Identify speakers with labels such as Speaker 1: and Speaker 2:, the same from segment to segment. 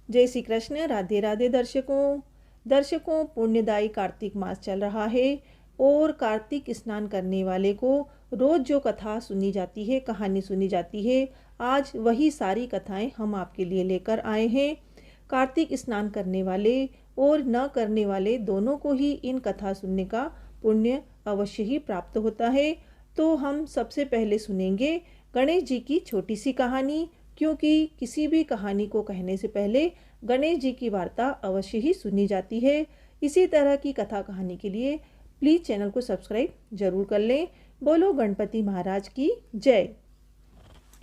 Speaker 1: जय श्री कृष्ण। राधे राधे दर्शकों पुण्यदायी कार्तिक मास चल रहा है और कार्तिक स्नान करने वाले को रोज जो कथा सुनी जाती है, कहानी सुनी जाती है, आज वही सारी कथाएं हम आपके लिए लेकर आए हैं। कार्तिक स्नान करने वाले और न करने वाले दोनों को ही इन कथा सुनने का पुण्य अवश्य ही प्राप्त होता है। तो हम सबसे पहले सुनेंगे गणेश जी की छोटी सी कहानी, क्योंकि किसी भी कहानी को कहने से पहले गणेश जी की वार्ता अवश्य ही सुनी जाती है। इसी तरह की कथा कहानी के लिए प्लीज़ चैनल को सब्सक्राइब जरूर कर लें। बोलो गणपति महाराज की जय।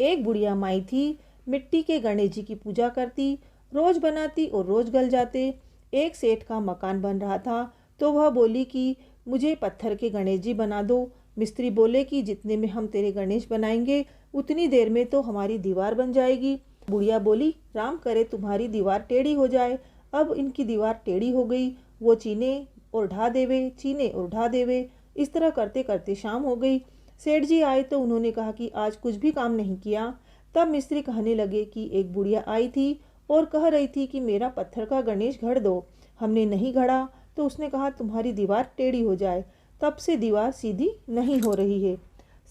Speaker 1: एक बुढ़िया माई थी, मिट्टी के गणेश जी की पूजा करती, रोज बनाती और रोज गल जाते। एक सेठ का मकान बन रहा था तो वह बोली कि मुझे पत्थर के गणेश जी बना दो। मिस्त्री बोले कि जितने में हम तेरे गणेश बनाएंगे उतनी देर में तो हमारी दीवार बन जाएगी। बुढ़िया बोली, राम करे तुम्हारी दीवार टेढ़ी हो जाए। अब इनकी दीवार टेढ़ी हो गई, वो चीने और ढा देवे, चीने और ढा देवे। इस तरह करते करते शाम हो गई। सेठ जी आए तो उन्होंने कहा कि आज कुछ भी काम नहीं किया। तब मिस्त्री कहने लगे कि एक बुढ़िया आई थी और कह रही थी कि मेरा पत्थर का गणेश घड़ दो। हमने नहीं घड़ा तो उसने कहा तुम्हारी दीवार टेढ़ी हो जाए। तब से दीवार सीधी नहीं हो रही है।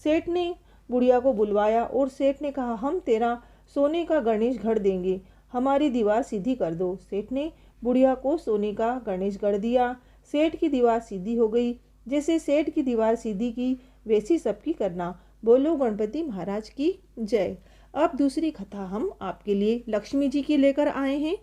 Speaker 1: सेठ ने बुढ़िया को बुलवाया और सेठ ने कहा हम तेरा सोने का गणेश गढ़ देंगे, हमारी दीवार सीधी कर दो। सेठ ने बुढ़िया को सोने का गणेश गढ़ दिया। सेठ की दीवार सीधी हो गई। जैसे सेठ की दीवार सीधी की वैसी सबकी करना। बोलो गणपति महाराज की जय। अब दूसरी कथा हम आपके लिए लक्ष्मी जी की लेकर आए हैं।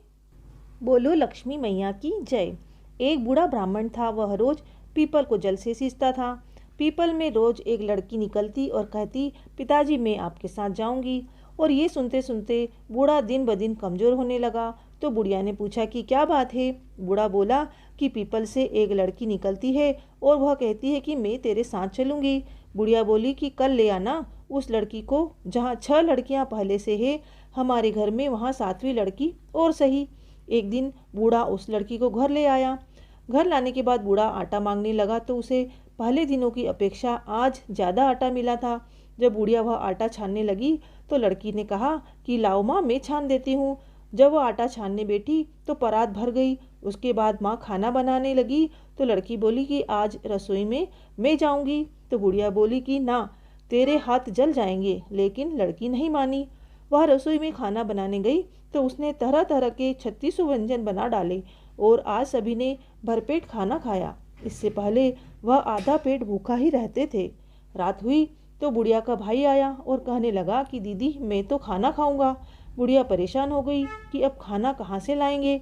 Speaker 1: बोलो लक्ष्मी मैया की जय। एक बूढ़ा ब्राह्मण था, वह रोज पीपल को जल से सींचता था। पीपल में रोज एक लड़की निकलती और कहती पिताजी मैं आपके साथ जाऊंगी। और ये सुनते सुनते बूढ़ा दिन ब दिन कमजोर होने लगा। तो बुढ़िया ने पूछा कि क्या बात है। बूढ़ा बोला कि पीपल से एक लड़की निकलती है और वह कहती है कि मैं तेरे साथ चलूंगी। बुढ़िया बोली कि कल ले आना उस लड़की को, जहाँ 6 लड़कियां पहले से है हमारे घर में, वहाँ 7वीं लड़की और सही। एक दिन बूढ़ा उस लड़की को घर ले आया। घर लाने के बाद बूढ़ा आटा मांगने लगा तो उसे पहले दिनों की अपेक्षा आज ज़्यादा आटा मिला था। जब बुढ़िया वह आटा छानने लगी तो लड़की ने कहा कि लाओ माँ मैं छान देती हूँ। जब वह आटा छानने बैठी तो परात भर गई। उसके बाद माँ खाना बनाने लगी तो लड़की बोली कि आज रसोई में मैं जाऊँगी। तो बुढ़िया बोली कि ना, तेरे हाथ जल जाएंगे। लेकिन लड़की नहीं मानी। वह रसोई में खाना बनाने गई तो उसने तरह तरह के 36 व्यंजन बना डाले और आज सभी ने भरपेट खाना खाया। इससे पहले वह आधा पेट भूखा ही रहते थे। रात हुई तो बुढ़िया का भाई आया और कहने लगा कि दीदी मैं तो खाना खाऊंगा। बुढ़िया परेशान हो गई कि अब खाना कहाँ से लाएंगे।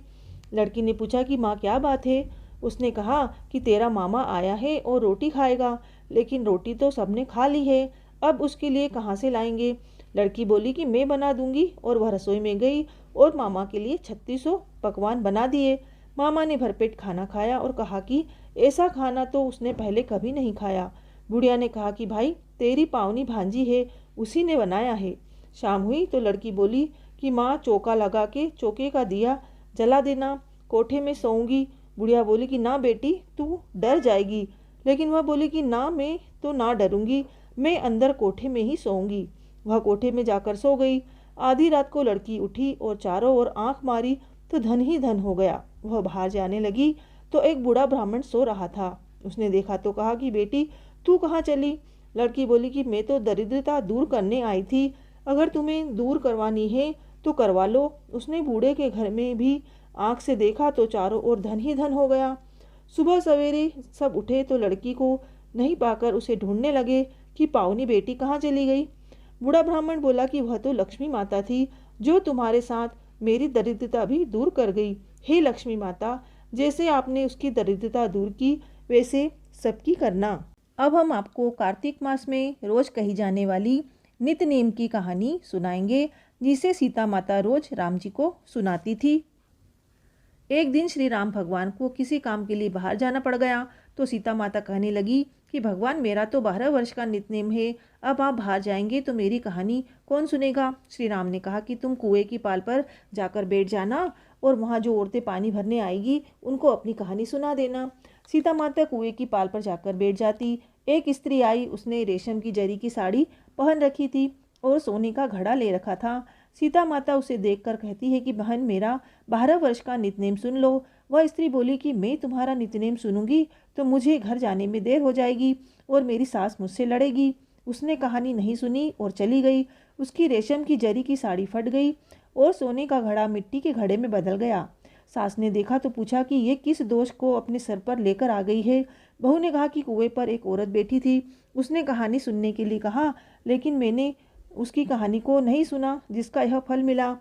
Speaker 1: लड़की ने पूछा कि माँ क्या बात है। उसने कहा कि तेरा मामा आया है और रोटी खाएगा, लेकिन रोटी तो सबने खा ली है, अब उसके लिए कहाँ से लाएंगे। लड़की बोली कि मैं बना दूंगी और वह रसोई में गई और मामा के लिए 36 पकवान बना दिए। मामा ने भरपेट खाना खाया और कहा कि ऐसा खाना तो उसने पहले कभी नहीं खाया। बुढ़िया ने कहा कि भाई तेरी पावनी भांजी है, उसी ने बनाया है। शाम हुई तो लड़की बोली कि माँ चौका लगा के चौके का दिया जला देना, कोठे में सोऊंगी। बुढ़िया बोली कि ना बेटी तू डर जाएगी। लेकिन वह बोली कि ना मैं तो ना डरूंगी, मैं अंदर कोठे में ही सोऊंगी। वह कोठे में जाकर सो गई। आधी रात को लड़की उठी और चारों ओर आंख मारी तो धन ही धन हो गया। वह बाहर जाने लगी तो एक बूढ़ा ब्राह्मण सो रहा था। उसने देखा तो कहा कि बेटी तू कहाँ चली। लड़की बोली कि मैं तो दरिद्रता दूर करने आई थी, अगर तुम्हें दूर करवानी है तो करवा लो। उसने बूढ़े के घर में भी आंख से देखा तो चारों ओर धन ही धन हो गया। सुबह सवेरे सब उठे तो लड़की को नहीं पाकर उसे ढूंढने लगे कि पावनी बेटी कहाँ चली गई। बूढ़ा ब्राह्मण बोला कि वह तो लक्ष्मी माता थी जो तुम्हारे साथ मेरी दरिद्रता भी दूर कर गई। हे लक्ष्मी माता, जैसे आपने उसकी दरिद्रता दूर की वैसे सबकी करना। अब हम आपको कार्तिक मास में रोज कही जाने वाली नित्य नेम की कहानी सुनाएंगे, जिसे सीता माता रोज राम जी को सुनाती थी। एक दिन श्री राम भगवान को किसी काम के लिए बाहर जाना पड़ गया तो सीता माता कहने लगी कि भगवान मेरा तो 12 वर्ष का नित्यनेम है, अब आप बाहर जाएंगे तो मेरी कहानी कौन सुनेगा। श्री राम ने कहा कि तुम कुएं की पाल पर जाकर बैठ जाना और वहाँ जो औरतें पानी भरने आएगी उनको अपनी कहानी सुना देना। सीता माता कुएं की पाल पर जाकर बैठ जाती। एक स्त्री आई, उसने रेशम की जरी की साड़ी पहन रखी थी और सोने का घड़ा ले रखा था। सीता माता उसे देखकर कहती है कि बहन, मेरा 12 वर्ष का नितनेम सुन लो। वह स्त्री बोली कि मैं तुम्हारा नितनेम सुनूंगी तो मुझे घर जाने में देर हो जाएगी और मेरी सास मुझसे लड़ेगी। उसने कहानी नहीं सुनी और चली गई। उसकी रेशम की जरी की साड़ी फट गई और सोने का घड़ा मिट्टी के घड़े में बदल गया। सास ने देखा तो पूछा कि ये किस दोष को अपने सर पर लेकर आ गई है। बहू ने कहा कि कुएं पर एक औरत बैठी थी, उसने कहानी सुनने के लिए कहा, लेकिन मैंने उसकी कहानी को नहीं सुना जिसका यह फल मिला।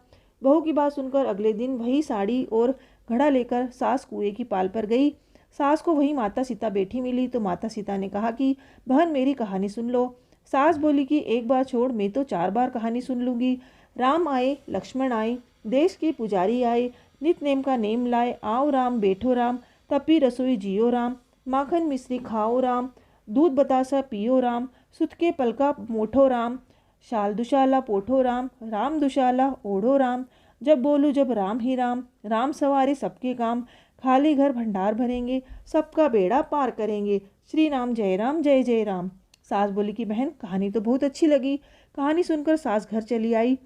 Speaker 1: बहू की बात सुनकर अगले दिन वही साड़ी और घड़ा लेकर सास कुएं की पाल पर गई। सास को वही माता सीता बैठी मिली तो माता सीता ने कहा कि बहन, मेरी कहानी सुन लो। सास बोली कि एक बार छोड़, मैं तो 4 बार कहानी सुन लूंगी। राम आए, लक्ष्मण आए, देश के पुजारी आए, नित नेम का नेम लाए, आओ राम बैठो राम, तपी रसोई जियो राम, माखन मिश्री खाओ राम, दूध बतासा पियो राम, सुत के पलका मोठो राम, शाल दुशाला पोठो राम, राम दुशाला ओढ़ो राम, जब बोलूँ जब राम ही राम, राम सवारे सबके काम, खाली घर भंडार भरेंगे, सबका बेड़ा पार करेंगे, श्री राम जय जय राम। सास बोली कि बहन, कहानी तो बहुत अच्छी लगी। कहानी सुनकर सास घर चली आई।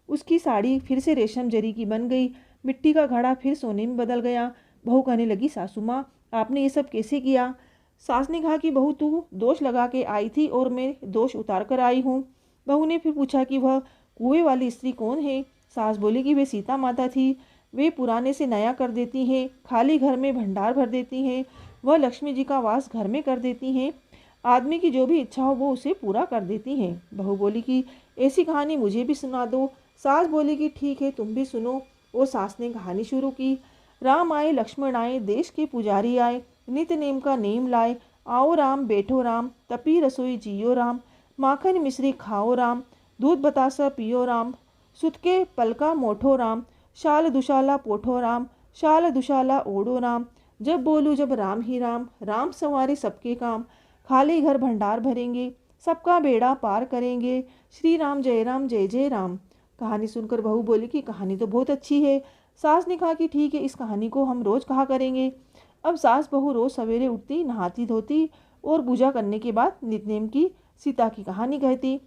Speaker 1: उसकी साड़ी फिर से रेशम जरी की बन गई, मिट्टी का घड़ा फिर सोने में बदल गया। बहू कहने लगी, सासू माँ, आपने ये सब कैसे किया? सास ने कहा कि बहू, तू दोष लगा के आई थी और मैं दोष उतार कर आई हूँ। बहू ने फिर पूछा कि वह कुएं वाली स्त्री कौन है? सास बोली कि वे सीता माता थी। वे पुराने से नया कर देती हैं, खाली घर में भंडार भर देती हैं, वह लक्ष्मी जी का वास घर में कर देती हैं, आदमी की जो भी इच्छा हो वो उसे पूरा कर देती हैं। बहू बोली कि ऐसी कहानी मुझे भी सुना दो। सास बोली कि ठीक है, तुम भी सुनो। और सास ने कहानी शुरू की। राम आए, लक्ष्मण आए, देश के पुजारी आए, नित नेम का नेम लाए, आओ राम बैठो राम, तपी रसोई जियो राम, माखन मिश्री खाओ राम, दूध बतासा पियो राम, सुत के पलका मोठो राम, शाल दुशाला पोठो राम, शाल दुशाला ओढ़ो राम, जब बोलूँ जब राम ही राम, राम सवारे सबके काम, खाली घर भंडार भरेंगे, सबका बेड़ा पार करेंगे, श्री राम जय जय राम। कहानी सुनकर बहू बोली कि कहानी तो बहुत अच्छी है। सास ने कहा कि ठीक है, इस कहानी को हम रोज कहा करेंगे। अब सास बहू रोज सवेरे उठती, नहाती धोती और पूजा करने के बाद नितनेम की सीता की कहानी कहती।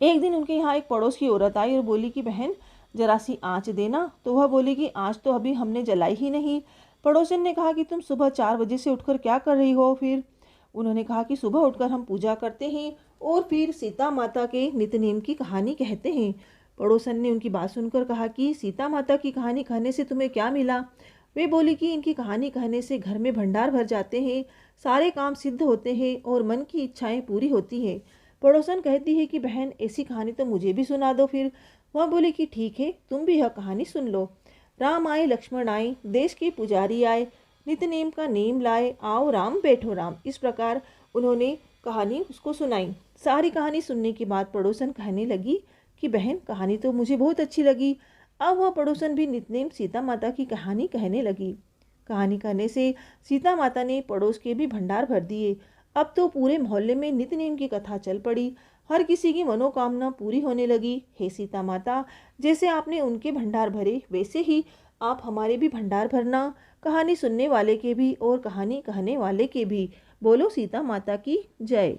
Speaker 1: एक दिन उनके यहाँ एक पड़ोस की औरत आई और बोली कि बहन, जरा सी आँच देना। तो वह बोली कि आँच तो अभी हमने जलाई ही नहीं। पड़ोसन ने कहा कि तुम सुबह 4 बजे से उठकर क्या कर रही हो? फिर उन्होंने कहा कि सुबह उठकर हम पूजा करते हैं और फिर सीता माता के नितनेम की कहानी कहते हैं। पड़ोसन ने उनकी बात सुनकर कहा कि सीता माता की कहानी कहने से तुम्हें क्या मिला? वे बोली कि इनकी कहानी कहने से घर में भंडार भर जाते हैं, सारे काम सिद्ध होते हैं और मन की इच्छाएं पूरी होती हैं। पड़ोसन कहती है कि बहन, ऐसी कहानी तो मुझे भी सुना दो। फिर वह बोली कि ठीक है, तुम भी यह कहानी सुन लो। राम आए, लक्ष्मण आए, देश के पुजारी आए, नित नेम का नेम लाए, आओ राम बैठो राम। इस प्रकार उन्होंने कहानी उसको सुनाई। सारी कहानी सुनने के बाद पड़ोसन कहने लगी कि बहन, कहानी तो मुझे बहुत अच्छी लगी। अब वह पड़ोसन भी नितनेम सीता माता की कहानी कहने लगी। कहानी कहने से सीता माता ने पड़ोस के भी भंडार भर दिए। अब तो पूरे मोहल्ले में नितनेम की कथा चल पड़ी। हर किसी की मनोकामना पूरी होने लगी। हे सीता माता, जैसे आपने उनके भंडार भरे, वैसे ही आप हमारे भी भंडार भरना, कहानी सुनने वाले के भी और कहानी कहने वाले के भी। बोलो सीता माता की जय।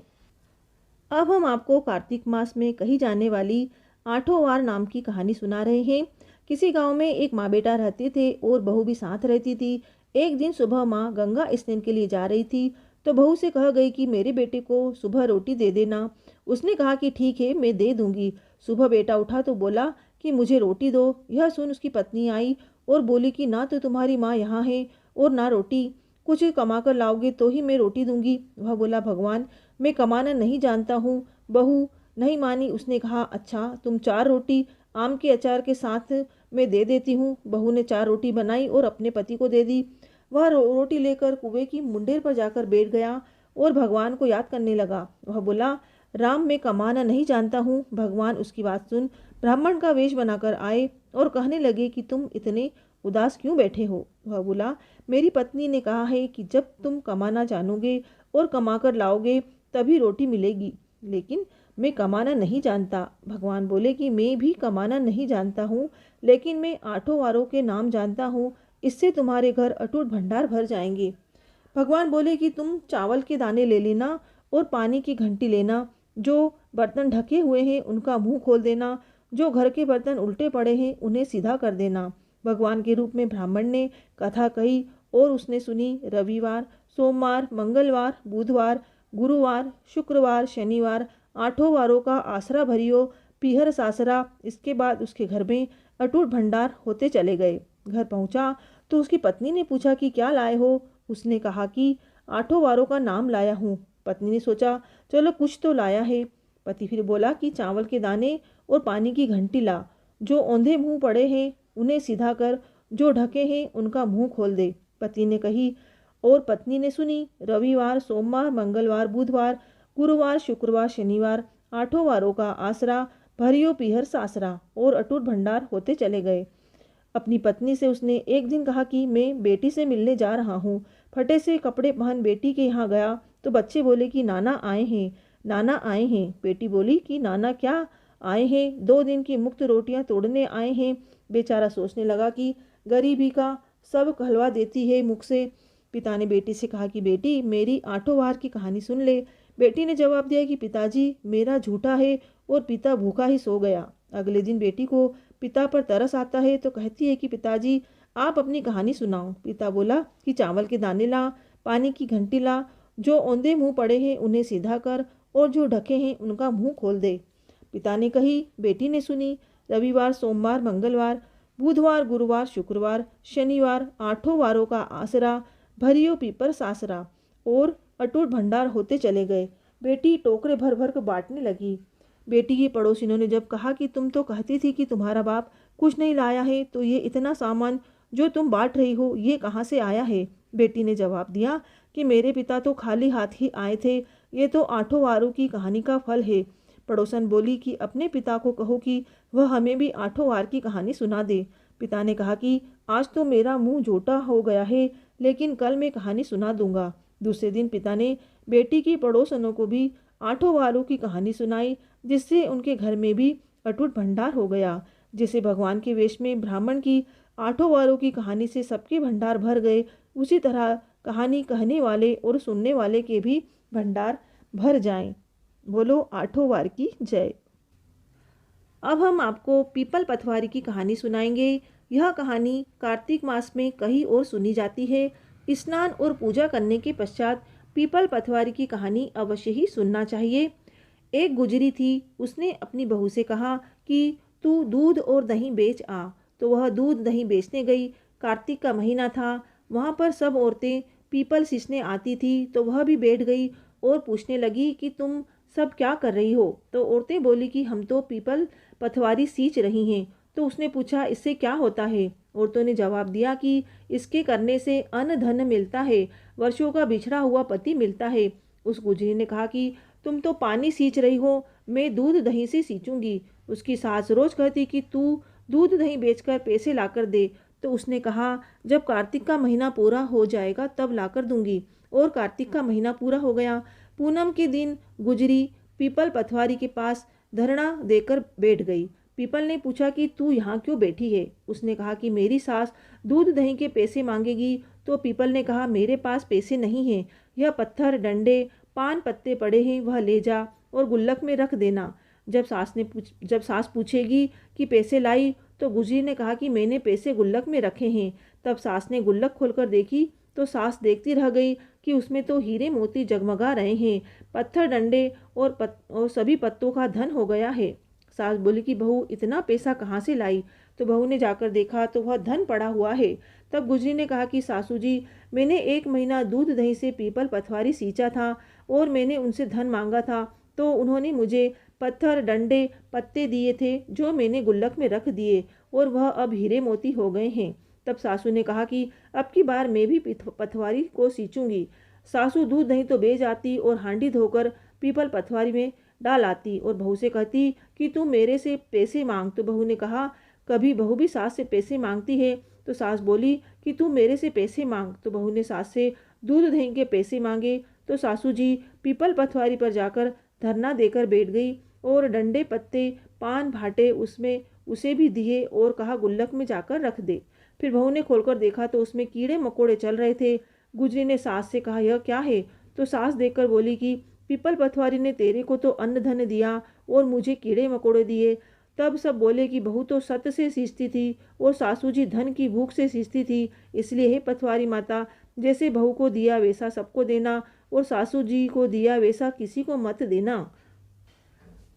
Speaker 1: अब हम आपको कार्तिक मास में कही जाने वाली 8 वार नाम की कहानी सुना रहे हैं। किसी गांव में एक माँ बेटा रहते थे और बहू भी साथ रहती थी। एक दिन सुबह माँ गंगा स्नान के लिए जा रही थी तो बहू से कह गई कि मेरे बेटे को सुबह रोटी दे देना। उसने कहा कि ठीक है, मैं दे दूंगी। सुबह बेटा उठा तो बोला कि मुझे रोटी दो। यह सुन उसकी पत्नी आई और बोली कि ना तो तुम्हारी माँ यहाँ है और ना रोटी, कुछ कमा कर लाओगे तो ही मैं रोटी दूंगी। वह बोला, भगवान, मैं कमाना नहीं जानता हूँ। बहू नहीं मानी। उसने कहा, अच्छा, तुम 4 रोटी आम के अचार के साथ मैं दे देती हूँ। बहू ने 4 रोटी बनाई और अपने पति को दे दी। वह रोटी लेकर कुएं की मुंडेर पर जाकर बैठ गया और भगवान को याद करने लगा। वह बोला, राम, मैं कमाना नहीं जानता हूँ। भगवान उसकी बात सुन ब्राह्मण का वेश बनाकर आए और कहने लगे कि तुम इतने उदास क्यों बैठे हो? वह बोला, मेरी पत्नी ने कहा है कि जब तुम कमाना जानोगे और कमा कर लाओगे तभी रोटी मिलेगी, लेकिन मैं कमाना नहीं जानता। भगवान बोले कि मैं भी कमाना नहीं जानता हूँ, लेकिन मैं 8 वारों के नाम जानता हूँ, इससे तुम्हारे घर अटूट भंडार भर जाएंगे। भगवान बोले कि तुम चावल के दाने ले लेना और पानी की घंटी लेना, जो बर्तन ढके हुए हैं उनका मुंह खोल देना, जो घर के बर्तन उल्टे पड़े हैं उन्हें सीधा कर देना। भगवान के रूप में ब्राह्मण ने कथा कही और उसने सुनी। रविवार, सोमवार, मंगलवार, बुधवार, गुरुवार, शुक्रवार, शनिवार, 8 वारों का आसरा भरियो पीहर सासरा। इसके बाद उसके घर में अटूट भंडार होते चले गए। घर पहुंचा तो उसकी पत्नी ने पूछा कि क्या लाए हो। उसने कहा कि 8 वारों का नाम लाया हूँ। पत्नी ने सोचा चलो कुछ तो लाया है। पति फिर बोला कि चावल के दाने और पानी की घंटी ला। जो औंधे मुंह पड़े हैं उन्हें सीधा कर, जो ढके हैं उनका मुंह खोल दे। पति ने कही और पत्नी ने सुनी। रविवार, सोमवार, मंगलवार, बुधवार, गुरुवार, शुक्रवार, शनिवार, 8 वारों का आसरा भरियो पीहर सासरा और अटूट भंडार होते चले गए। अपनी पत्नी से उसने एक दिन कहा कि मैं बेटी से मिलने जा रहा हूँ। फटे से कपड़े पहन बेटी के यहाँ गया तो बच्चे बोले कि नाना आए हैं, नाना आए हैं। बेटी बोली कि नाना क्या आए हैं, 2 दिन की मुक्त रोटियां तोड़ने आए हैं। बेचारा सोचने लगा कि गरीबी का सब कहलवा देती है मुख से। पिता ने बेटी से कहा कि बेटी मेरी 8 वार की कहानी सुन ले। बेटी ने जवाब दिया कि पिताजी मेरा झूठा है और पिता भूखा ही सो गया। अगले दिन बेटी को पिता पर तरस आता है तो कहती है कि पिताजी आप अपनी कहानी सुनाओ। पिता बोला कि चावल के दाने ला, पानी की घंटी ला, जो औंधे मुंह पड़े हैं उन्हें सीधा कर और जो ढके हैं उनका मुंह खोल दे। पिता ने कही, बेटी ने सुनी। रविवार, सोमवार, मंगलवार, बुधवार, गुरुवार, शुक्रवार, शनिवार, 8 वारों का आसरा भरियो पीपर सासरा और अटूट भंडार होते चले गए। बेटी टोकरे भर भर कर बांटने लगी। बेटी की पड़ोसिनों ने जब कहा कि तुम तो कहती थी कि तुम्हारा बाप कुछ नहीं लाया है, तो ये इतना सामान जो तुम बांट रही हो ये कहाँ से आया है। बेटी ने जवाब दिया कि मेरे पिता तो खाली हाथ ही आए थे, ये तो 8 वारों की कहानी का फल है। पड़ोसन बोली कि अपने पिता को कहो कि वह हमें भी 8 वार की कहानी सुना दे। पिता ने कहा कि आज तो मेरा मुंह झूठा हो गया है, लेकिन कल मैं कहानी सुना दूंगा। दूसरे दिन पिता ने बेटी की पड़ोसनों को भी 8 वारों की कहानी सुनाई, जिससे उनके घर में भी अटूट भंडार हो गया। जैसे भगवान के वेश में ब्राह्मण की 8 वारों की कहानी से सबके भंडार भर गए, उसी तरह कहानी कहने वाले और सुनने वाले के भी भंडार भर जाएं। बोलो 8 वार की जय। अब हम आपको पीपल पथवारी की कहानी सुनाएंगे। यह कहानी कार्तिक मास में कहीं और सुनी जाती है। स्नान और पूजा करने के पश्चात पीपल पथवारी की कहानी अवश्य ही सुनना चाहिए। एक गुजरी थी, उसने अपनी बहू से कहा कि तू दूध और दही बेच आ। तो वह दूध दही बेचने गई। कार्तिक का महीना था, वहाँ पर सब औरतें पीपल सींचने आती थी, तो वह भी बैठ गई और पूछने लगी कि तुम सब क्या कर रही हो। तो औरतें बोली कि हम तो पीपल पथवारी सींच रही हैं। तो उसने पूछा इससे क्या होता है। औरतों ने जवाब दिया कि इसके करने से अन्न धन मिलता है, वर्षों का बिछड़ा हुआ पति मिलता है। उस गुजरी ने कहा कि तुम तो पानी सींच रही हो, मैं दूध दही से सींचूंगी। उसकी सास रोज कहती कि तू दूध दही बेचकर पैसे लाकर दे। तो उसने कहा जब कार्तिक का महीना पूरा हो जाएगा तब लाकर दूंगी। और कार्तिक का महीना पूरा हो गया। पूनम के दिन गुजरी पीपल पथवारी के पास धरना देकर बैठ गई। पीपल ने पूछा कि तू यहाँ क्यों बैठी है। उसने कहा कि मेरी सास दूध दही के पैसे मांगेगी। तो पीपल ने कहा मेरे पास पैसे नहीं हैं, यह पत्थर, डंडे, पान पत्ते पड़े हैं, वह ले जा और गुल्लक में रख देना। जब सास पूछेगी कि पैसे लाई, तो गुजरी ने कहा कि मैंने पैसे गुल्लक में रखे हैं। तब सास ने गुल्लक खोलकर देखी तो सास देखती रह गई कि उसमें तो हीरे मोती जगमगा रहे हैं, पत्थर, डंडे और सभी पत्तों का धन हो गया है। सास बोली कि बहू इतना पैसा कहाँ से लाई। तो बहू ने जाकर देखा तो वह धन पड़ा हुआ है। तब गुजरी ने कहा कि सासू जी, मैंने 1 महीना दूध दही से पीपल पथवारी सींचा था और मैंने उनसे धन मांगा था, तो उन्होंने मुझे पत्थर, डंडे, पत्ते दिए थे, जो मैंने गुल्लक में रख दिए और वह अब हीरे मोती हो गए हैं। तब सासू ने कहा कि अब की बार मैं भी पथवारी को सींचूंगी। सासू दूध दही तो बेच आती और हांडी धोकर पीपल पथवारी में डाल आती और बहू से कहती कि तू मेरे से पैसे मांग। तो बहू ने कहा कभी बहू भी सास से पैसे मांगती है। तो सास बोली कि तू मेरे से पैसे मांग। तो बहू ने सास से दूध दही के पैसे मांगे। तो सासू जी पीपल पथवारी पर जाकर धरना देकर बैठ गई और डंडे, पत्ते, पान, भाटे उसमें उसे भी दिए और कहा गुल्लक में जाकर रख दे। फिर बहू ने खोलकर देखा तो उसमें कीड़े मकोड़े चल रहे थे। गुजरी ने सास से कहा यह क्या है। तो सास देखकर बोली कि पीपल पथवारी ने तेरे को तो अन्न धन दिया और मुझे कीड़े मकोड़े दिए, तब सब बोले कि बहू तो सत से सींचती थी और सासू जी धन की भूख से सींचती थी, इसलिए हे पथवारी माता, जैसे बहू को दिया वैसा सबको देना और सासू जी को दिया वैसा किसी को मत देना।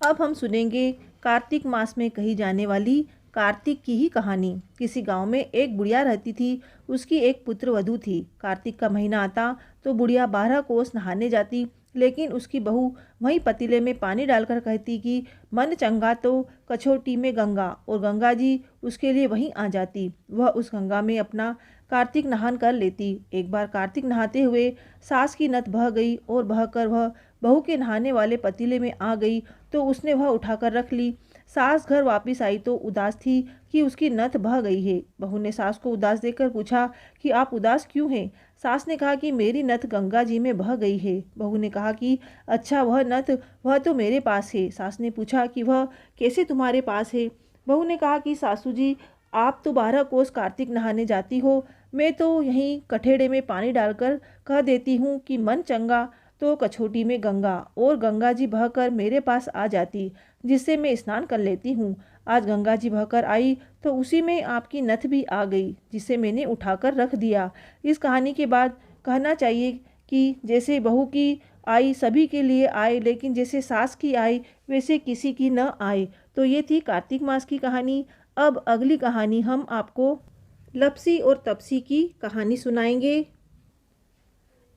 Speaker 1: अब हम सुनेंगे कार्तिक मास में कही जाने वाली कार्तिक की ही कहानी। किसी गांव में एक बुढ़िया रहती थी। उसकी एक पुत्र वधू थी। कार्तिक का महीना आता तो बुढ़िया 12 कोस नहाने जाती, लेकिन उसकी बहू वहीं पतीले में पानी डालकर कहती कि मन चंगा तो कछोटी में गंगा, और गंगा जी उसके लिए वहीं आ जाती। वह उस गंगा में अपना कार्तिक नहान कर लेती। एक बार कार्तिक नहाते हुए सास की नथ बह गई और बहकर वह बहू के नहाने वाले पतीले में आ गई, तो उसने वह उठाकर रख ली। सास घर वापस आई तो उदास थी कि उसकी नथ बह गई है। बहू ने सास को उदास देखकर पूछा कि आप उदास क्यों हैं? सास ने कहा कि मेरी नथ गंगा जी में बह गई है। बहू ने कहा कि अच्छा, वह नथ वह तो मेरे पास है। सास ने पूछा कि वह कैसे तुम्हारे पास है? बहू ने कहा कि सासू जी, आप तो 12 कोस कार्तिक नहाने जाती हो, मैं तो यहीं कठेड़े में पानी डालकर कह देती हूँ कि मन चंगा तो कछोटी में गंगा, और गंगा जी बहकर मेरे पास आ जाती, जिससे मैं स्नान कर लेती हूँ। आज गंगा जी बहकर आई तो उसी में आपकी नथ भी आ गई, जिसे मैंने उठाकर रख दिया। इस कहानी के बाद कहना चाहिए कि जैसे बहू की आई सभी के लिए आए, लेकिन जैसे सास की आई वैसे किसी की न आए। तो ये थी कार्तिक मास की कहानी। अब अगली कहानी हम आपको लपसी और तपसी की कहानी सुनाएंगे।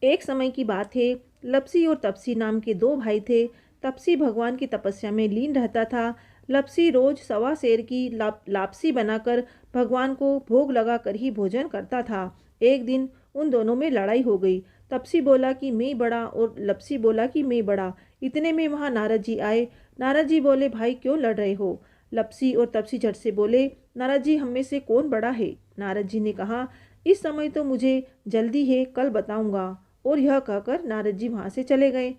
Speaker 1: एक समय की बात है। लपसी और तपसी नाम के 2 भाई थे। तपसी भगवान की तपस्या में लीन रहता था। लपसी रोज 1.25 सेर की लापसी बनाकर भगवान को भोग लगाकर ही भोजन करता था। एक दिन उन दोनों में लड़ाई हो गई। तपसी बोला कि मैं बड़ा और लपसी बोला कि मैं बड़ा। इतने में वहाँ नारद जी आए। नारद जी बोले, भाई क्यों लड़ रहे हो? लपसी और तपसी झट से बोले, नारद जी, हम में से कौन बड़ा है? नारद जी ने कहा, इस समय तो मुझे जल्दी है, कल बताऊंगा। और यह कहकर नारद जी वहां से चले गए।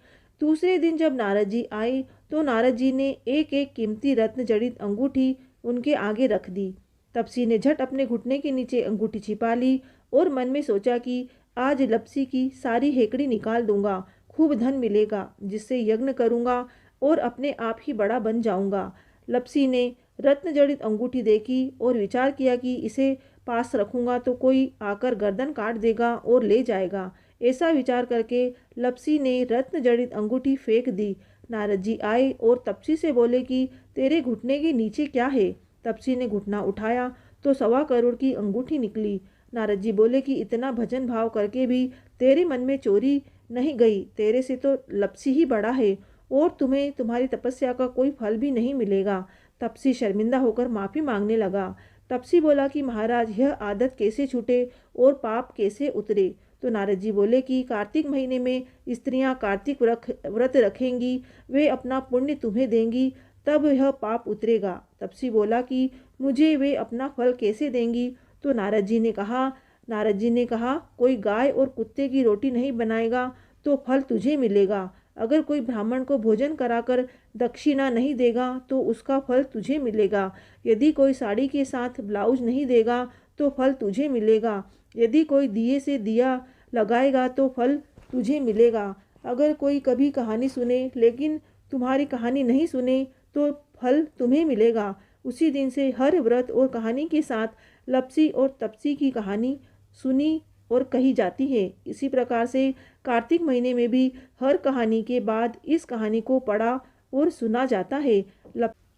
Speaker 1: दूसरे दिन जब नारद जी आए तो नारद जी ने एक एक कीमती रत्न जड़ित अंगूठी उनके आगे रख दी। तपसी ने झट अपने घुटने के नीचे अंगूठी छिपा ली और मन में सोचा कि आज लपसी की सारी हेकड़ी निकाल दूंगा, खूब धन मिलेगा, जिससे यज्ञ करूंगा और अपने आप ही बड़ा बन जाऊंगा। लपसी ने रत्न जड़ित अंगूठी देखी और विचार किया कि इसे पास रखूंगा तो कोई आकर गर्दन काट देगा और ले जाएगा। ऐसा विचार करके लपसी ने रत्न जड़ित अंगूठी फेंक दी। नारद जी आए और तपसी से बोले कि तेरे घुटने के नीचे क्या है? तपसी ने घुटना उठाया तो 1.25 करोड़ की अंगूठी निकली। नारद जी बोले कि इतना भजन भाव करके भी तेरे मन में चोरी नहीं गई। तेरे से तो लपसी ही बड़ा है और तुम्हें तुम्हारी तपस्या का कोई फल भी नहीं मिलेगा। तपसी शर्मिंदा होकर माफी मांगने लगा। तपसी बोला कि महाराज, यह आदत कैसे छूटे और पाप कैसे उतरे? तो नारद जी बोले कि कार्तिक महीने में स्त्रियां कार्तिक व्रत रखेंगी, वे अपना पुण्य तुम्हें देंगी, तब यह पाप उतरेगा। तपसी बोला कि मुझे वे अपना फल कैसे देंगी? तो नारद जी ने कहा, कोई गाय और कुत्ते की रोटी नहीं बनाएगा तो फल तुझे मिलेगा। अगर कोई ब्राह्मण को भोजन कराकर दक्षिणा नहीं देगा तो उसका फल तुझे मिलेगा। यदि कोई साड़ी के साथ ब्लाउज नहीं देगा तो फल तुझे मिलेगा। यदि कोई दिए से दिया लगाएगा तो फल तुझे मिलेगा। अगर कोई कभी कहानी सुने लेकिन तुम्हारी कहानी नहीं सुने तो फल तुम्हें मिलेगा। उसी दिन से हर व्रत और कहानी के साथ लपसी और तपसी की कहानी सुनी और कही जाती है। इसी प्रकार से कार्तिक महीने में भी हर कहानी के बाद इस कहानी को पढ़ा और सुना जाता है।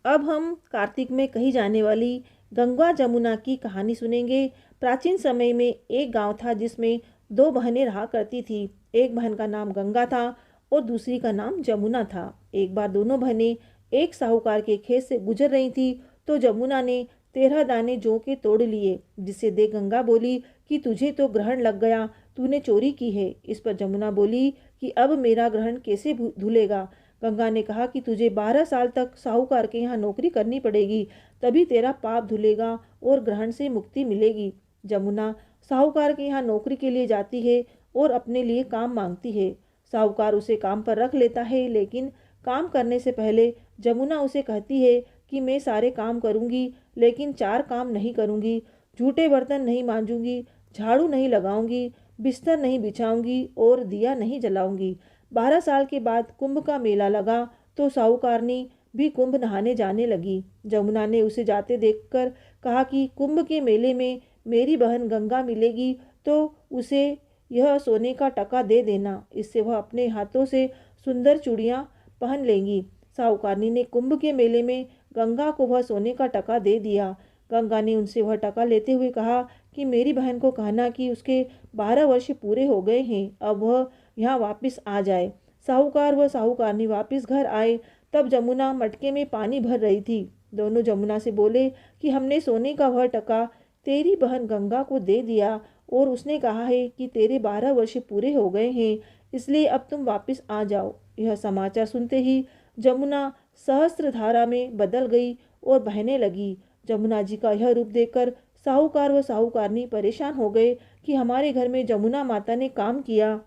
Speaker 1: अब हम कार्तिक में कही जाने वाली गंगा जमुना की कहानी सुनेंगे। प्राचीन समय में एक गांव था जिसमें 2 बहनें रहा करती थी। एक बहन का नाम गंगा था और दूसरी का नाम जमुना था। एक बार दोनों बहनें एक साहूकार के खेत से गुजर रही थी तो जमुना ने 13 दाने जौ के तोड़ लिए, जिसे देख गंगा बोली कि तुझे तो ग्रहण लग गया, तूने चोरी की है। इस पर जमुना बोली कि अब मेरा ग्रहण कैसे धुलेगा? गंगा ने कहा कि तुझे 12 साल तक साहूकार के यहाँ नौकरी करनी पड़ेगी, तभी तेरा पाप धुलेगा और ग्रहण से मुक्ति मिलेगी। जमुना साहूकार के यहाँ नौकरी के लिए जाती है और अपने लिए काम मांगती है। साहूकार उसे काम पर रख लेता है, लेकिन काम करने से पहले जमुना उसे कहती है कि मैं सारे काम करूंगी लेकिन 4 काम नहीं करूंगी। झूठे बर्तन नहीं मांजूंगी, झाड़ू नहीं लगाऊंगी, बिस्तर नहीं बिछाऊंगी और दिया नहीं जलाऊंगी। 12 साल के बाद कुंभ का मेला लगा तो साहूकारनी भी कुंभ नहाने जाने लगी। जमुना ने उसे जाते देखकर कहा कि कुंभ के मेले में मेरी बहन गंगा मिलेगी तो उसे यह सोने का टका दे देना, इससे वह अपने हाथों से सुंदर चूड़ियाँ पहन लेंगी। साहूकारनी ने कुंभ के मेले में गंगा को वह सोने का टका दे दिया। गंगा ने उनसे वह टका लेते हुए कहा कि मेरी बहन को कहना कि उसके 12 वर्ष पूरे हो गए हैं, अब वह यहाँ वापस आ जाए। साहूकार व साहूकारनी वापस घर आए तब जमुना मटके में पानी भर रही थी। दोनों जमुना से बोले कि हमने सोने का वह टका तेरी बहन गंगा को दे दिया और उसने कहा है कि तेरे 12 वर्ष पूरे हो गए हैं, इसलिए अब तुम वापस आ जाओ। यह समाचार सुनते ही जमुना सहस्त्रधारा में बदल गई और बहने लगी। जमुना जी का यह रूप देखकर साहूकार व साहूकारनी परेशान हो गए कि हमारे घर में जमुना माता ने काम किया,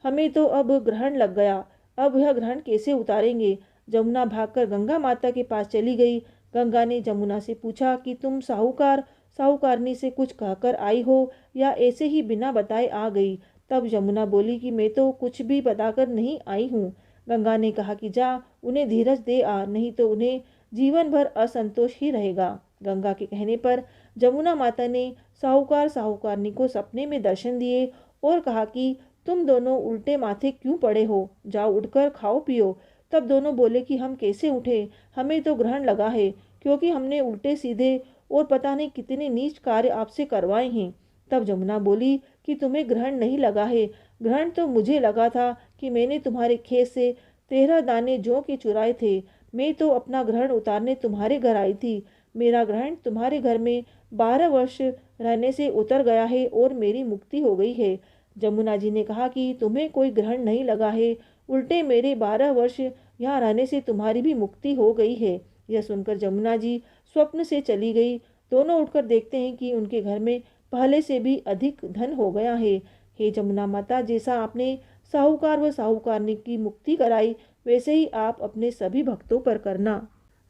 Speaker 1: हमें तो अब ग्रहण लग गया, अब यह ग्रहण कैसे उतारेंगे। जमुना भागकर गंगा माता के पास चली गई। गंगा ने जमुना से पूछा कि तुम साहूकार साहूकारनी से कुछ कहकर आई हो या ऐसे ही बिना बताए आ गई। तब जमुना बोली कि मैं तो कुछ भी बताकर नहीं आई हूँ। गंगा ने कहा कि जा उन्हें धीरज दे आ, नहीं तो उन्हें जीवन भर असंतोष ही रहेगा। गंगा के कहने पर जमुना माता ने साहूकार साहूकारनी को सपने में दर्शन दिए और कहा कि तुम दोनों उल्टे माथे क्यों पड़े हो, जाओ उठकर खाओ पियो। तब दोनों बोले कि हम कैसे उठे, हमें तो ग्रहण लगा है, क्योंकि हमने उल्टे सीधे और पता नहीं कितने नीच कार्य आपसे करवाए हैं। तब जमुना बोली कि तुम्हें ग्रहण नहीं लगा है, ग्रहण तो मुझे लगा था कि मैंने तुम्हारे खेत से 13 दाने जौ के चुराए थे। मैं तो अपना ग्रहण उतारने तुम्हारे घर आई थी। मेरा ग्रहण तुम्हारे घर में 12 वर्ष रहने से उतर गया है और मेरी मुक्ति हो गई है। जमुना जी ने कहा कि तुम्हें कोई ग्रहण नहीं लगा है, उल्टे मेरे 12 वर्ष यहाँ रहने से तुम्हारी भी मुक्ति हो गई है। यह सुनकर जमुना जी स्वप्न से चली गई। दोनों उठकर देखते हैं कि उनके घर में पहले से भी अधिक धन हो गया है। हे जमुना माता, जैसा आपने साहूकार व साहूकारनी की मुक्ति कराई, वैसे ही आप अपने सभी भक्तों पर करना।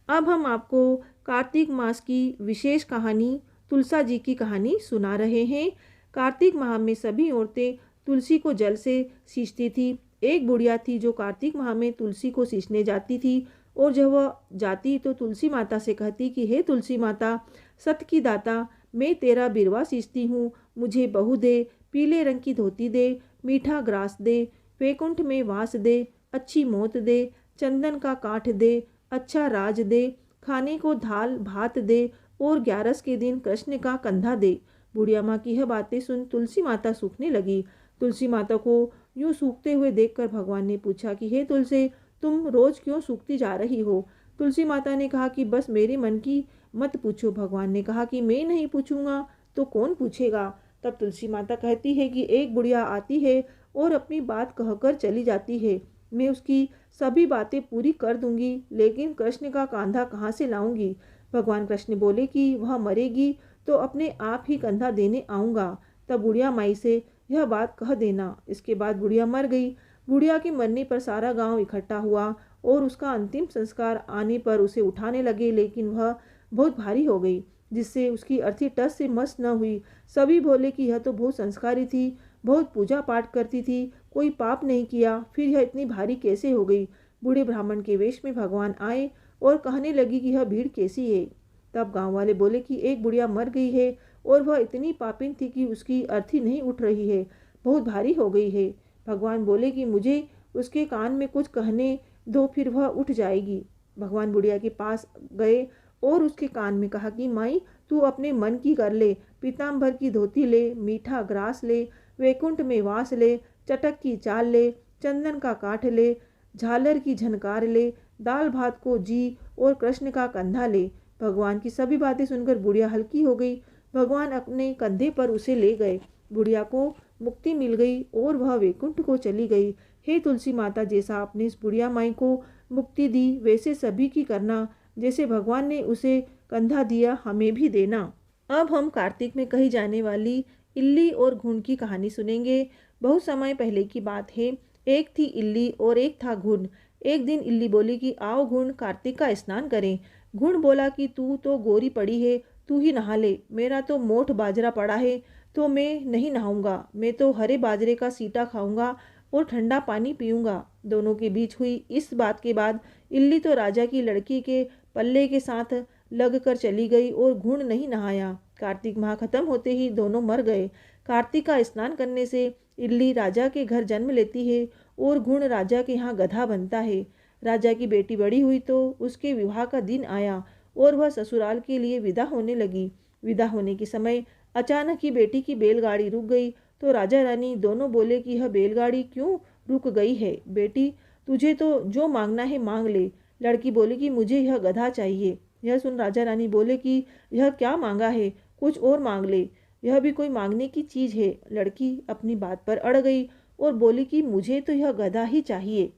Speaker 1: अब हम आपको कार्तिक मास की विशेष कहानी तुलसा जी की कहानी सुना रहे हैं। कार्तिक माह में सभी औरतें तुलसी को जल से सींचती थी। एक बुढ़िया थी जो कार्तिक माह में तुलसी को सींचने जाती थी और जब वह जाती तो तुलसी माता से कहती कि हे तुलसी माता, सत की दाता, मैं तेरा बिरवा सींचती हूँ, मुझे बहू दे, पीले रंग की धोती दे, मीठा ग्रास दे, वैकुंठ में वास दे, अच्छी मौत दे, चंदन का काठ दे, अच्छा राज दे, खाने को दाल भात दे और 11 के दिन कृष्ण का कंधा दे। बुढ़िया माँ की यह बातें सुन तुलसी माता सूखने लगी। तुलसी माता को यूं सूखते हुए देखकर भगवान ने पूछा कि हे तुलसी, तुम रोज क्यों सूखती जा रही हो। तुलसी माता ने कहा कि बस मेरे मन की मत पूछो। भगवान ने कहा कि मैं नहीं पूछूंगा तो कौन पूछेगा। तब तुलसी माता कहती है कि एक बुढ़िया आती है और अपनी बात कहकर चली जाती है, मैं उसकी सभी बातें पूरी कर दूंगी, लेकिन कृष्ण का कंधा कहाँ से लाऊंगी। भगवान कृष्ण बोले कि वह मरेगी तो अपने आप ही कंधा देने आऊँगा, तब बुढ़िया माई से यह बात कह देना। इसके बाद बुढ़िया मर गई। बुढ़िया के मरने पर सारा गांव इकट्ठा हुआ और उसका अंतिम संस्कार आने पर उसे उठाने लगे, लेकिन वह बहुत भारी हो गई, जिससे उसकी अर्थी टस से मस न हुई। सभी बोले कि यह तो बहुत संस्कारी थी, बहुत पूजा पाठ करती थी, कोई पाप नहीं किया, फिर यह इतनी भारी कैसे हो गई। बूढ़े ब्राह्मण के वेश में भगवान आए और कहने लगी कि यह भीड़ कैसी है। तब गांव वाले बोले कि एक बुढ़िया मर गई है और वह इतनी पापिन थी कि उसकी अर्थी नहीं उठ रही है, बहुत भारी हो गई है। भगवान बोले कि मुझे उसके कान में कुछ कहने दो, फिर वह उठ जाएगी। भगवान बुढ़िया के पास गए और उसके कान में कहा कि माई, तू अपने मन की कर ले, पीताम्बर की धोती ले, मीठा ग्रास ले, वैकुंठ में वास ले, चटक की चाल ले, चंदन का काठ ले, झालर की झनकार ले, दाल भात को जी और कृष्ण का कंधा ले। भगवान की सभी बातें सुनकर बुढ़िया हल्की हो गई। भगवान अपने कंधे पर उसे ले गए। बुढ़िया को मुक्ति मिल गई और वह वैकुंठ को चली गई। हे तुलसी माता, जैसा आपने इस बुढ़िया माई को मुक्ति दी, वैसे सभी की करना। जैसे भगवान ने उसे कंधा दिया, हमें भी देना। अब हम कार्तिक में कही जाने वाली इल्ली और घुन की कहानी सुनेंगे। बहुत समय पहले की बात है। एक थी इल्ली और एक था घुन। एक दिन इल्ली बोली कि आओ घुन, कार्तिक का स्नान करें। घुन बोला कि तू तो गोरी पड़ी है, तू ही नहा ले, मेरा तो मोठ बाजरा पड़ा है तो मैं नहीं नहाऊंगा, मैं तो हरे बाजरे का सीटा खाऊंगा और ठंडा पानी पीऊँगा। दोनों के बीच हुई इस बात के बाद इल्ली तो राजा की लड़की के पल्ले के साथ लग कर चली गई और घूर्ण नहीं नहाया। कार्तिक माह खत्म होते ही दोनों मर गए। कार्तिक का स्नान करने से इल्ली राजा के घर जन्म लेती है और घूर्ण राजा के यहाँ गधा बनता है। राजा की बेटी बड़ी हुई तो उसके विवाह का दिन आया और वह ससुराल के लिए विदा होने लगी। विदा होने के समय अचानक ही बेटी की बैलगाड़ी रुक गई तो राजा रानी दोनों बोले कि यह बैलगाड़ी क्यों रुक गई है? बेटी, तुझे तो जो मांगना है मांग ले। लड़की बोली कि मुझे यह गधा चाहिए। यह सुन राजा रानी बोले कि यह क्या मांगा है, कुछ और मांग ले, यह भी कोई मांगने की चीज है। लड़की अपनी बात पर अड़ गई और बोली कि मुझे तो यह गधा ही चाहिए।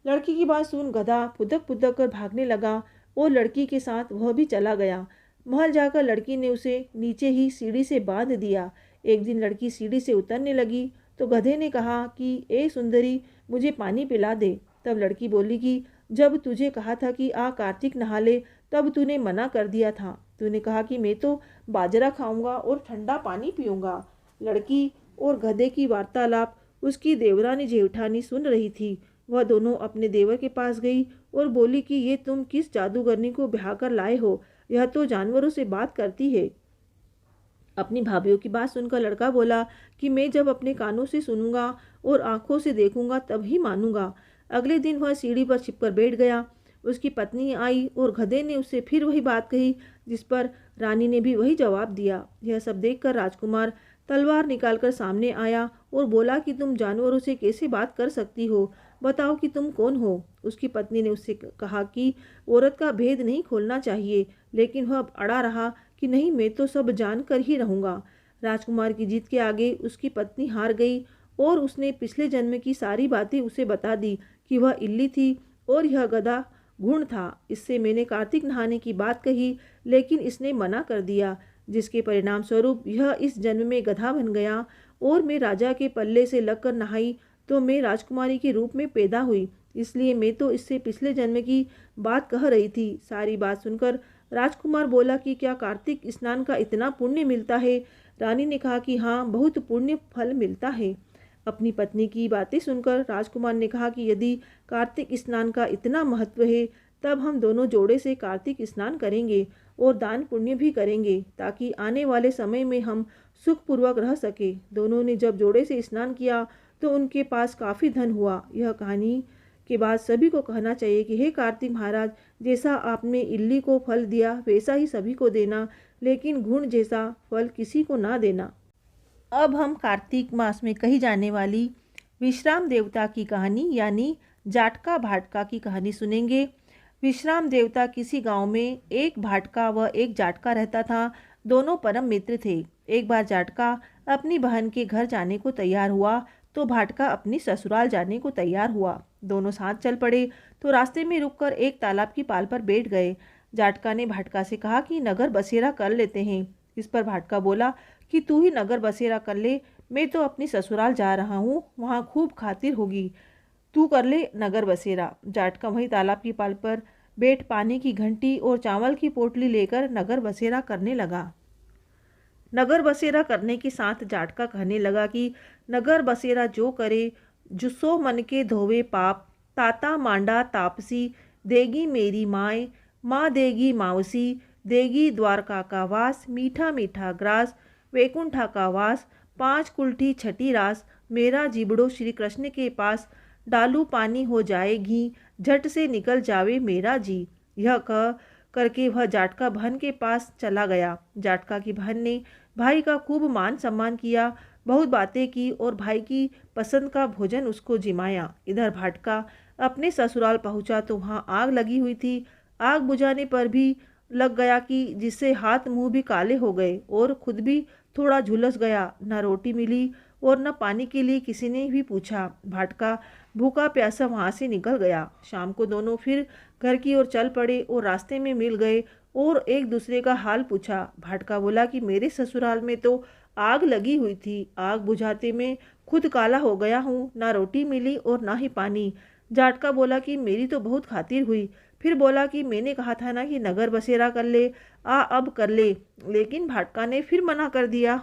Speaker 1: लड़की की बात सुन गधा फुदक फुदक कर भागने लगा और लड़की के साथ वह भी चला गया। महल जाकर लड़की ने उसे नीचे ही सीढ़ी से बांध दिया। एक दिन लड़की सीढ़ी से उतरने लगी तो गधे ने कहा कि ए सुंदरी, मुझे पानी पिला दे। तब लड़की बोली कि जब तुझे कहा था कि कार्तिक नहा ले तब तूने मना कर दिया था। तूने कहा कि मैं तो बाजरा खाऊंगा और ठंडा पानी पीऊंगा। लड़की और गधे की वार्तालाप उसकी देवरानी जेठानी सुन रही थी। वह दोनों अपने देवर के पास गई और बोली कि ये तुम किस जादूगरनी को ब्याह कर लाए हो? यह तो जानवरों से बात करती है। अपनी भाभीयों की बात सुनकर लड़का बोला कि मैं जब अपने कानों से सुनूंगा और आंखों से देखूंगा तब ही मानूंगा। अगले दिन वह सीढ़ी पर छिपकर बैठ गया। उसकी पत्नी आई और गधे ने उससे फिर वही बात कही, जिस पर रानी ने भी वही जवाब दिया। यह सब देखकर राजकुमार तलवार निकालकर सामने आया और बोला कि तुम जानवरों से कैसे बात कर सकती हो? बताओ कि तुम कौन हो? उसकी पत्नी ने उससे कहा कि औरत का भेद नहीं खोलना चाहिए, लेकिन वह अड़ा रहा कि नहीं, मैं तो सब जान कर ही रहूँगा। राजकुमार की जीत के आगे उसकी पत्नी हार गई और उसने पिछले जन्म की सारी बातें उसे बता दी कि वह इल्ली थी और यह गधा घुण था। इससे मैंने कार्तिक नहाने की बात कही, लेकिन इसने मना कर दिया, जिसके परिणाम स्वरूप यह इस जन्म में गधा बन गया और मैं राजा के पल्ले से लगकर नहाई तो मैं राजकुमारी के रूप में पैदा हुई। इसलिए मैं तो इससे पिछले जन्म की बात कह रही थी। सारी बात सुनकर राजकुमार बोला कि क्या कार्तिक स्नान का इतना पुण्य मिलता है? रानी ने कहा कि हाँ, बहुत पुण्य फल मिलता है। अपनी पत्नी की बातें सुनकर राजकुमार ने कहा कि यदि कार्तिक स्नान का इतना महत्व है तब हम दोनों जोड़े से कार्तिक स्नान करेंगे और दान पुण्य भी करेंगे, ताकि आने वाले समय में हम सुखपूर्वक रह सके। दोनों ने जब जोड़े से स्नान किया तो उनके पास काफ़ी धन हुआ। यह कहानी के बाद सभी को कहना चाहिए कि हे कार्तिक महाराज, जैसा आपने इल्ली को फल दिया वैसा ही सभी को देना, लेकिन घुण जैसा फल किसी को ना देना। अब हम कार्तिक मास में कही जाने वाली विश्राम देवता की कहानी यानी जाटका भाटका की कहानी सुनेंगे। विश्राम देवता किसी गांव में एक भाटका व एक जाटका रहता था। दोनों परम मित्र थे। एक बार जाटका अपनी बहन के घर जाने को तैयार हुआ तो भाटका अपनी ससुराल जाने को तैयार हुआ। दोनों साथ चल पड़े तो रास्ते में रुककर एक तालाब की पाल पर बैठ गए। जाटका ने भाटका से कहा कि नगर बसेरा कर लेते हैं। इस पर भाटका बोला कि तू ही नगर बसेरा कर ले, मैं तो अपनी ससुराल जा रहा हूँ, वहाँ खूब खातिर होगी, तू कर ले नगर बसेरा। जाटका वही तालाब की पाल पर बैठ पानी की घंटी और चावल की पोटली लेकर नगर बसेरा करने लगा। नगर बसेरा करने के साथ जाटका कहने लगा कि नगर बसेरा जो करे, जुस्सो मन के धोवे पाप, ताता मांडा तापसी, देगी मेरी माए, माँ देगी मावसी, देगी द्वारका का वास, मीठा मीठा ग्रास, वैकुंठा का वास, 5 कुल्ठी छठी रास, मेरा जीबड़ो श्री कृष्ण के पास, डालू पानी हो जाए घी, झट से निकल जावे मेरा जी। यह कह करके वह जाटका बहन के पास चला गया। जाटका की बहन ने भाई का खूब मान सम्मान किया, बहुत बातें की और भाई की पसंद का भोजन उसको जिमाया। इधर भाटका अपने ससुराल पहुंचा तो वहाँ आग लगी हुई थी। आग बुझाने पर भी लग गया कि जिससे हाथ मुंह भी काले हो गए और खुद भी थोड़ा झुलस गया। न रोटी मिली और न पानी के लिए किसी ने भी पूछा। भाटका भूखा प्यासा वहाँ से निकल गया। शाम को दोनों फिर घर की ओर चल पड़े और रास्ते में मिल गए और एक दूसरे का हाल पूछा। भाटका बोला कि मेरे ससुराल में तो आग लगी हुई थी, आग बुझाते में खुद काला हो गया हूँ, ना रोटी मिली और ना ही पानी। जाटका बोला कि मेरी तो बहुत खातिर हुई। फिर बोला कि मैंने कहा था ना कि नगर बसेरा कर ले, अब कर ले। लेकिन भाटका ने फिर मना कर दिया।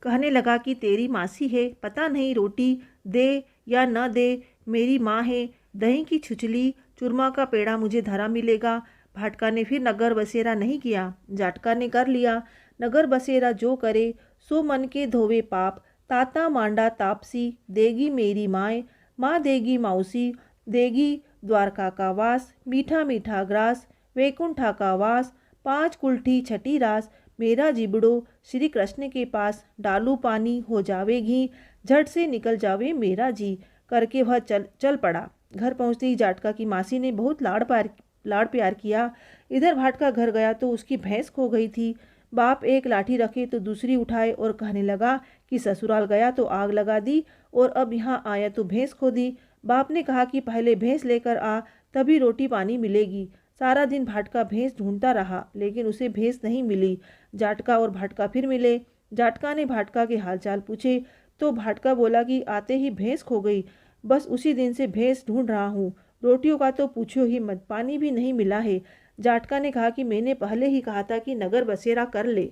Speaker 1: कहने लगा कि तेरी मासी है, पता नहीं रोटी दे या न दे, मेरी माँ है, दही की छुचली चूरमा का पेड़ा मुझे धरा मिलेगा। भाटका ने फिर नगर बसेरा नहीं किया, जाटका ने कर लिया। नगर बसेरा जो करे सो मन के धोवे पाप, ताता मांडा तापसी देगी मेरी माए, माँ देगी मौसी, देगी द्वारका का वास, मीठा मीठा ग्रास वैकुंठा का वास, 5 कुल्ठी छठी रास, मेरा जिबड़ो श्री कृष्ण के पास, डालू पानी हो जावे घी, झट से निकल जावे मेरा जी, करके वह चल पड़ा। घर पहुंचते ही जाटका की मासी ने बहुत लाड़ प्यार किया। इधर भाटका घर गया तो उसकी भैंस खो गई थी। बाप एक लाठी रखे तो दूसरी उठाए और कहने लगा कि ससुराल गया तो आग लगा दी और अब यहाँ आया तो भैंस खो दी। बाप ने कहा कि पहले भैंस लेकर आ, तभी रोटी पानी मिलेगी। सारा दिन भाटका भैंस ढूंढता रहा लेकिन उसे भैंस नहीं मिली। जाटका और भाटका फिर मिले। जाटका ने भाटका के हालचाल पूछे तो भाटका बोला कि आते ही भैंस खो गई, बस उसी दिन से भैंस ढूंढ रहा हूँ। रोटियों का तो पूछो ही मत, पानी भी नहीं मिला है। जाटका ने कहा कि मैंने पहले ही कहा था कि नगर बसेरा कर ले।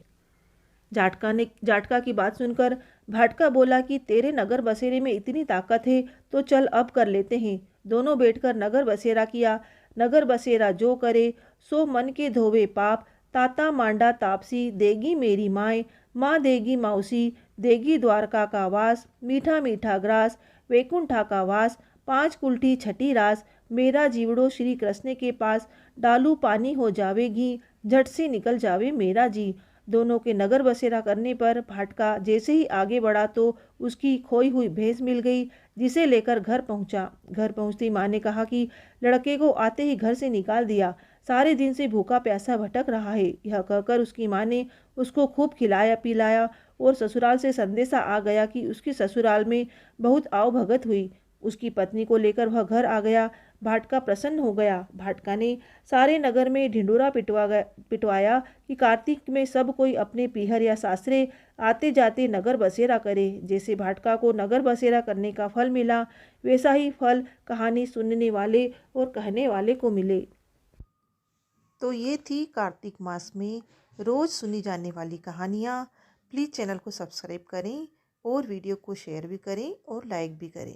Speaker 1: जाटका की बात सुनकर भाटका बोला कि तेरे नगर बसेरे में इतनी ताकत है तो चल अब कर लेते हैं। दोनों बैठकर नगर बसेरा किया। नगर बसेरा जो करे सो मन के धोवे पाप, ताता मांडा तापसी देगी मेरी माए, माँ देगी मौसी, देगी द्वारका का वास, मीठा मीठा ग्रास वैकुंठा का वास, 5 कुल्ठी छठी रास, मेरा जीवड़ो श्री कृष्ण के पास, डालू पानी हो जावे घी, झट से निकल जावे मेरा जी। दोनों के नगर बसेरा करने पर भाटका जैसे ही आगे बढ़ा तो उसकी खोई हुई भैंस मिल गई, जिसे लेकर घर पहुंचा। घर पहुंचती माँ ने कहा कि लड़के को आते ही घर से निकाल दिया, सारे दिन से भूखा प्यासा भटक रहा है। यह कहकर उसकी माँ ने उसको खूब खिलाया पिलाया और ससुराल से संदेशा आ गया कि उसकी ससुराल में बहुत आवभगत हुई। उसकी पत्नी को लेकर वह घर आ गया। भाटका प्रसन्न हो गया। भाटका ने सारे नगर में ढिंडोरा पिटवाया कि कार्तिक में सब कोई अपने पीहर या सासरे आते जाते नगर बसेरा करे। जैसे भाटका को नगर बसेरा करने का फल मिला, वैसा ही फल कहानी सुनने वाले और कहने वाले को मिले। तो ये थी कार्तिक मास में रोज़ सुनी जाने वाली कहानियाँ। प्लीज़ चैनल को सब्सक्राइब करें और वीडियो को शेयर भी करें और लाइक भी करें।